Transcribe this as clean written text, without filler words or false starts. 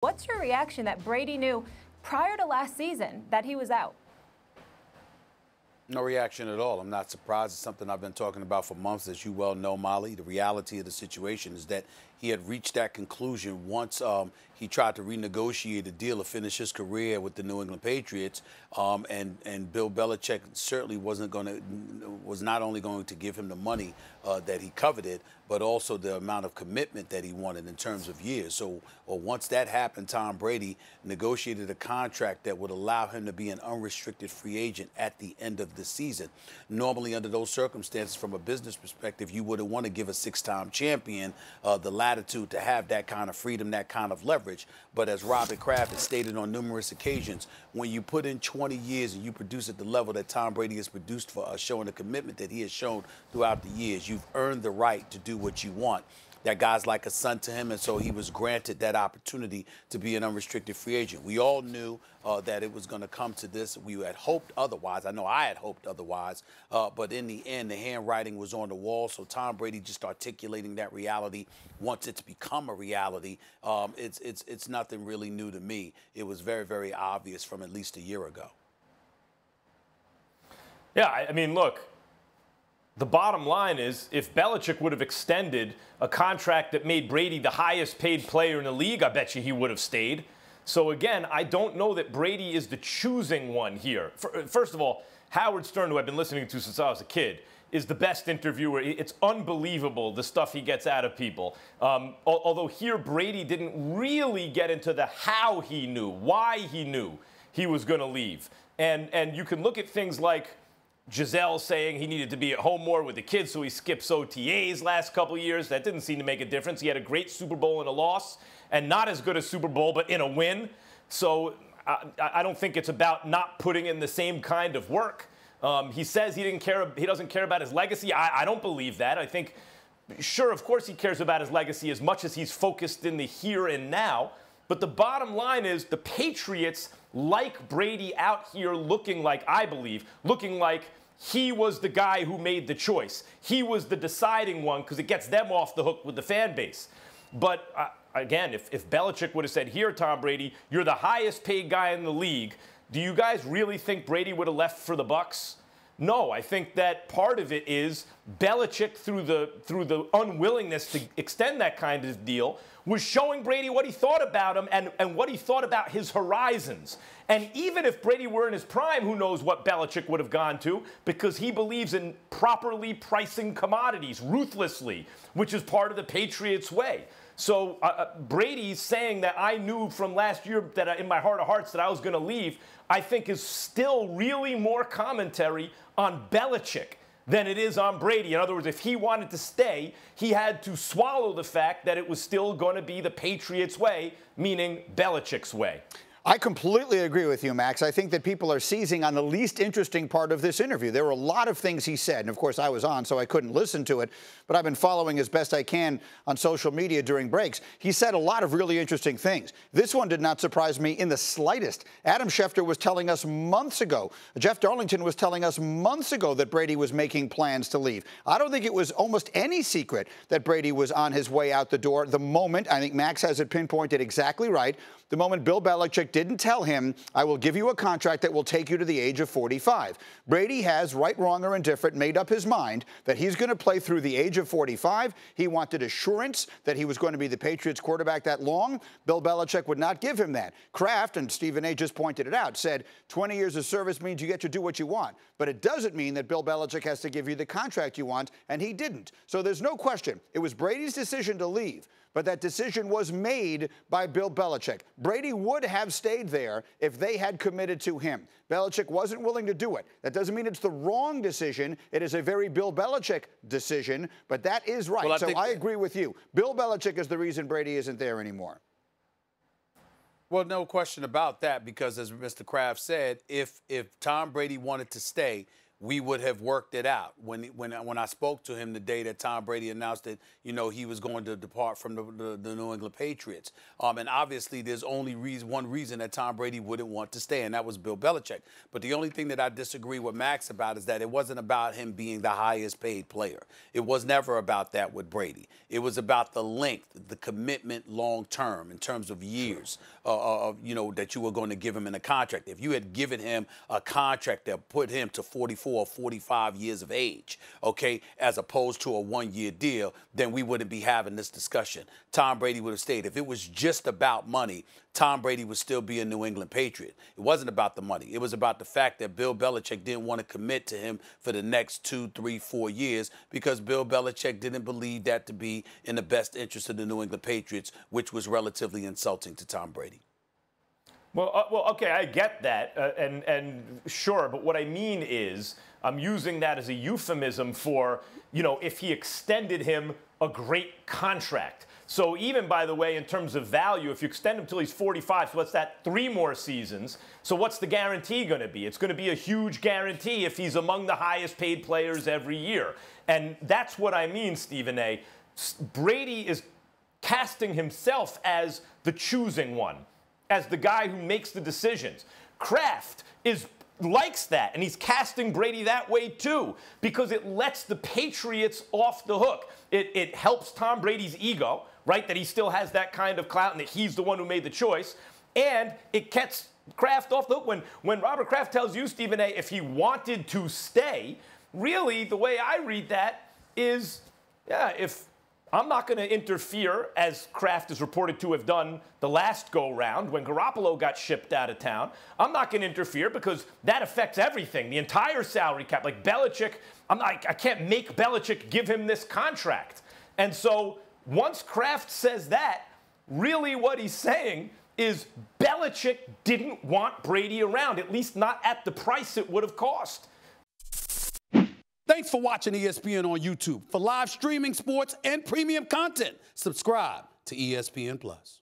What's your reaction that Brady knew prior to last season that he was out? No reaction at all. I'm not surprised. It's something I've been talking about for months, as you well know, Molly. The reality of the situation is that he had reached that conclusion once he tried to renegotiate a deal to finish his career with the New England Patriots, and Bill Belichick certainly was not only going to give him the money that he coveted, but also the amount of commitment that he wanted in terms of years. So once that happened, Tom Brady negotiated a contract that would allow him to be an unrestricted free agent at the end of the season. Normally, under those circumstances, from a business perspective, you wouldn't want to give a six-time champion the latitude to have that kind of freedom, that kind of leverage. But as Robert Kraft has stated on numerous occasions, when you put in 20 years and you produce at the level that Tom Brady has produced for us, showing the commitment that he has shown throughout the years, you've earned the right to do what you want. That guy's like a son to him, and so he was granted that opportunity to be an unrestricted free agent. We all knew that it was going to come to this. We had hoped otherwise. I know I had hoped otherwise, but in the end, the handwriting was on the wall. So Tom Brady just articulating that reality. Once it's become a reality, it's nothing really new to me. It was very, very obvious from at least a year ago. Yeah, I mean, look. The bottom line is, if Belichick would have extended a contract that made Brady the highest paid player in the league, I bet you he would have stayed. So again, I don't know that Brady is the choosing one here. First of all, Howard Stern, who I've been listening to since I was a kid, is the best interviewer. It's unbelievable the stuff he gets out of people. Although here Brady didn't really get into the how he knew, why he knew he was going to leave. And you can look at things like Giselle saying he needed to be at home more with the kids, so he skips OTAs last couple of years. That didn't seem to make a difference. He had a great Super Bowl and a loss, and not as good a Super Bowl, but in a win. So I don't think it's about not putting in the same kind of work. He says he doesn't care about his legacy. I don't believe that. I think, sure, of course he cares about his legacy as much as he's focused in the here and now. But the bottom line is the Patriots like Brady out here looking like, I believe, looking like he was the guy who made the choice. He was the deciding one because it gets them off the hook with the fan base. But again, if Belichick would have said, here, Tom Brady, you're the highest paid guy in the league, do you guys really think Brady would have left for the Bucs? No, I think that part of it is Belichick, through the unwillingness to extend that kind of deal, was showing Brady what he thought about him and what he thought about his horizons. And even if Brady were in his prime, who knows what Belichick would have gone to, because he believes in properly pricing commodities ruthlessly, which is part of the Patriots' way. So Brady's saying that I knew from last year that in my heart of hearts that I was going to leave, I think is still really more commentary on Belichick than it is on Brady. In other words, if he wanted to stay, he had to swallow the fact that it was still going to be the Patriots' way, meaning Belichick's way. I completely agree with you, Max. I think that people are seizing on the least interesting part of this interview. There were a lot of things he said, and of course I was on, so I couldn't listen to it, but I've been following as best I can on social media during breaks. He said a lot of really interesting things. This one did not surprise me in the slightest. Adam Schefter was telling us months ago, Jeff Darlington was telling us months ago that Brady was making plans to leave. I don't think it was almost any secret that Brady was on his way out the door. The moment, I think Max has it pinpointed exactly right, the moment Bill Belichick didn't tell him, I will give you a contract that will take you to the age of 45. Brady has, right, wrong, or indifferent, made up his mind that he's going to play through the age of 45. He wanted assurance that he was going to be the Patriots quarterback that long. Bill Belichick would not give him that. Kraft, and Stephen A. just pointed it out, said 20 years of service means you get to do what you want. But it doesn't mean that Bill Belichick has to give you the contract you want, and he didn't. So there's no question. It was Brady's decision to leave. But that decision was made by Bill Belichick. Brady would have stayed there if they had committed to him. Belichick wasn't willing to do it. That doesn't mean it's the wrong decision. It is a very Bill Belichick decision, but that is right. Well, I agree with you. Bill Belichick is the reason Brady isn't there anymore. Well, no question about that, because as Mr. Kraft said, if Tom Brady wanted to stay, we would have worked it out. When I spoke to him the day that Tom Brady announced that, you know, he was going to depart from the New England Patriots. And obviously there's only one reason that Tom Brady wouldn't want to stay, and that was Bill Belichick. But the only thing that I disagree with Max about is that it wasn't about him being the highest paid player. It was never about that with Brady. It was about the length, the commitment long term in terms of years, you know, that you were going to give him in a contract. If you had given him a contract that put him to 44 or 45 years of age, okay, as opposed to a one-year deal, then we wouldn't be having this discussion. Tom Brady would have stayed. If it was just about money, Tom Brady would still be a New England Patriot. It wasn't about the money. It was about the fact that Bill Belichick didn't want to commit to him for the next 2, 3, 4 years because Bill Belichick didn't believe that to be in the best interest of the New England Patriots, which was relatively insulting to Tom Brady. Well, okay, I get that, and sure, but what I mean is I'm using that as a euphemism for, you know, if he extended him a great contract. So even, by the way, in terms of value, if you extend him till he's 45, so what's that, 3 more seasons? So what's the guarantee going to be? It's going to be a huge guarantee if he's among the highest paid players every year. And that's what I mean, Stephen A. Brady is casting himself as the choosing one, as the guy who makes the decisions. Kraft likes that, and he's casting Brady that way too, because it lets the Patriots off the hook. It helps Tom Brady's ego, right, that he still has that kind of clout and that he's the one who made the choice, and it gets Kraft off the hook. When Robert Kraft tells you, Stephen A., if he wanted to stay, really the way I read that is, yeah, if I'm not going to interfere, as Kraft is reported to have done the last go-round when Garoppolo got shipped out of town. I'm not going to interfere because that affects everything, the entire salary cap. Like Belichick, I can't make Belichick give him this contract. And so once Kraft says that, really what he's saying is Belichick didn't want Brady around, at least not at the price it would have cost. Thanks for watching ESPN on YouTube. For live streaming, sports, and premium content, subscribe to ESPN+.